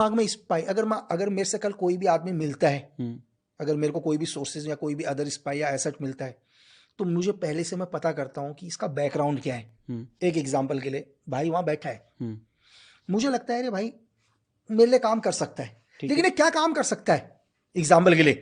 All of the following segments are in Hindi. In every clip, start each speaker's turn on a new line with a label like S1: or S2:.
S1: दिमाग में स्पाई, अगर मेरे से कल कोई भी आदमी मिलता है, अगर मेरे को कोई भी सोर्सेज या कोई भी अदर स्पाई या एसेट मिलता है, तो मुझे पहले से मैं पता करता हूँ कि इसका बैकग्राउंड क्या है। एक एग्जांपल के लिए, भाई वहां बैठा है, मुझे लगता है अरे भाई मेरे लिए काम कर सकता है, लेकिन ये क्या काम कर सकता है? एग्जाम्पल के लिए,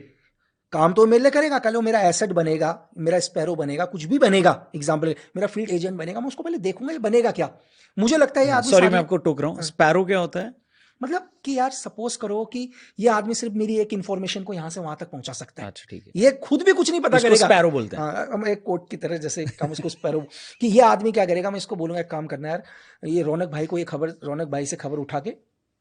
S1: काम तो मेरे लिए करेगा, कल वो मेरा एसेट बनेगा, मेरा स्पैरो बनेगा, कुछ भी बनेगा, एग्जाम्पल मेरा फील्ड एजेंट बनेगा, मैं उसको पहले देखूंगा ये बनेगा क्या। मुझे लगता है ये आदमी,
S2: सॉरी मैं आपको टोक रहा हूँ, स्पैरो क्या होता है?
S1: मतलब कि यार सपोज करो कि ये आदमी सिर्फ मेरी एक इन्फॉर्मेशन को यहां से वहां तक पहुंचा सकता है।
S2: अच्छा ठीक है,
S1: ये खुद भी कुछ नहीं पता करेगा।
S2: स्पैरो बोलते हैं।
S1: हाँ, हम एक कोट की तरह, जैसे हम इसको स्पैरो कि ये आदमी क्या करेगा, मैं इसको बोलूंगा एक काम करना यार, ये रौनक भाई को ये खबर, रौनक भाई से खबर उठा के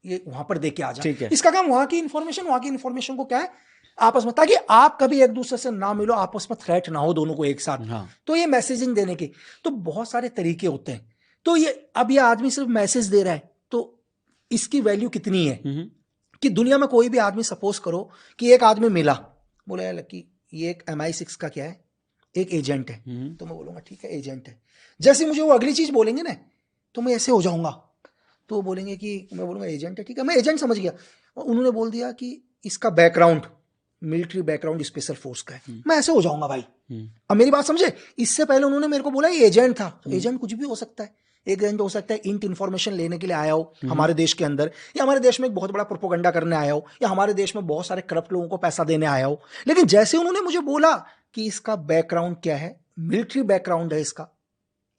S1: ये वहां पर दे के आ जा। इसका काम वहां की इन्फॉर्मेशन को क्या है आपस में, ताकि आप कभी एक दूसरे से ना मिलो, आपस में थ्रेट ना हो दोनों को एक साथ।
S2: हाँ।
S1: तो ये मैसेजिंग देने के तो बहुत सारे तरीके होते हैं। तो ये अब ये आदमी सिर्फ मैसेज दे रहा है, तो इसकी वैल्यू कितनी है कि दुनिया में कोई भी आदमी, सपोज करो कि एक आदमी मिला, बोले यार लकी ये एक MI6 का क्या है, एक एजेंट है, तो मैं बोलूंगा ठीक है एजेंट है। जैसे मुझे वो अगली चीज बोलेंगे ना, तो मैं ऐसे हो जाऊंगा, तो वो बोलेंगे कि, मैं बोलूंगा एजेंट है, ठीक है मैं एजेंट समझ गया। और उन्होंने बोल दिया कि इसका background military background special force का है, मैं ऐसे हो जाऊंगा भाई। अब मेरी बात समझे, इससे पहले उन्होंने मेरे को बोला ये एजेंट था, तो एजेंट कुछ भी हो सकता है। एक एजेंट हो सकता है इंट इन्फॉर्मेशन लेने के लिए आया हो हमारे देश के अंदर, या हमारे देश में एक बहुत बड़ा प्रोपोगंडा करने आया हो, या हमारे देश में बहुत सारे करप्ट लोगों को पैसा देने आया हो। लेकिन जैसे उन्होंने मुझे बोला कि इसका बैकग्राउंड क्या है, मिलिट्री बैकग्राउंड है इसका,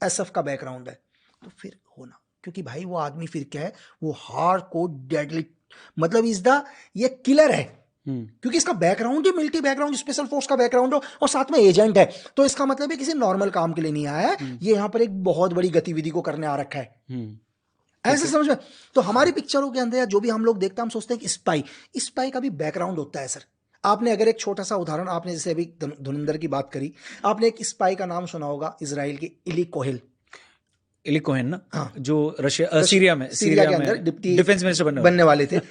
S1: SF का बैकग्राउंड है, तो फिर होना, क्योंकि भाई वो आदमी फिर क्या है, वो हार्ड कोर डेडली, मतलब इज द, ये किलर है, क्योंकि इसका बैकग्राउंड ही मिलिट्री बैकग्राउंड स्पेशल फोर्स का बैकग्राउंड हो और साथ में एजेंट है। तो इसका मतलब है किसी नॉर्मल काम के लिए नहीं आया है, ये यहां पर एक बहुत बड़ी गतिविधि को करने आ रखा है। ऐसे समझ में। तो हमारी पिक्चरों के अंदर जो भी हम लोग देखते हैं, हम सोचते हैं कि स्पाई का भी बैकग्राउंड होता है सर। आपने अगर एक छोटा सा उदाहरण, आपने जैसे अभी धुरंधर की बात करी, आपने एक स्पाई का नाम सुना होगा, इजराइल के इली
S2: कोहेन ना,
S1: हाँ,
S2: जो रशिया सीरिया
S1: के अंदर डिप्टी
S2: डिफेंस मिनिस्टर
S1: बनने वाले थे।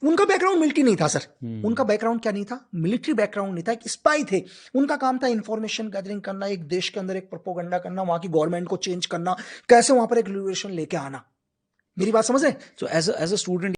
S1: उनका बैकग्राउंड मिलिट्री नहीं था सर। उनका बैकग्राउंड क्या नहीं था, मिलिट्री बैकग्राउंड नहीं था, एक स्पाई थे। उनका काम था इंफॉर्मेशन गैदरिंग करना, एक देश के अंदर एक प्रोपोगंडा करना, वहां की गवर्नमेंट को चेंज करना, कैसे वहां पर एक रिवोल्यूशन लेके आना। मेरी बात समझ रहे?
S2: So as a student